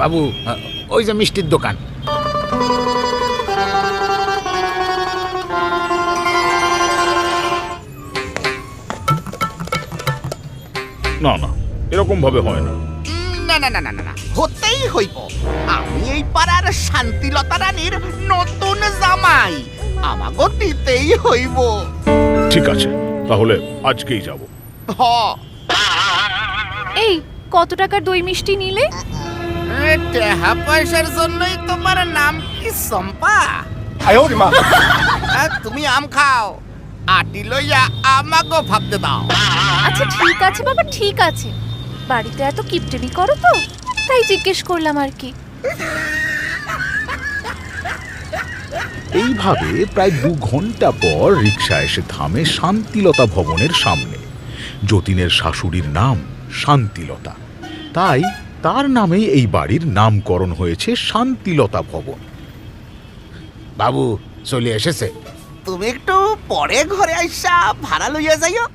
বাবু, ওই যে মিষ্টির দোকান। না না, এরকম ভাবে হয় না। না না না না না, হতেই হইব। আমি এই পাড়ার শান্তিলতা রানীর নতুন জামাই, আমাকে দিতেই হইব। ঠিক আছে, তাহলে আজকেই যাব। হ। এই কত টাকার দই মিষ্টি নিলে? টাকা পয়সার জন্যই তোমার নাম কি চম্পা? তুমি আম খাও, আটি লইয়া আমাকে ভাবতে দাও। আচ্ছা ঠিক আছে বাবা, ঠিক আছে। বাড়িতে এত কিপটেমি করো তো, তাই জিজ্ঞেস করলাম আর কি। এইভাবে প্রায় 2 ঘন্টা পর রিকশা এসে থামে শান্তিলতা ভবনের সামনে। যতীনের শাশুড়ির নাম শান্তিলতা, তাই তার নামেই এই বাড়ির নামকরণ হয়েছে শান্তিলতা ভবন। বাবু চলে এসেছে। তুমি একটু পরে ঘরে আইসা ভাড়া লইয়া যাইও।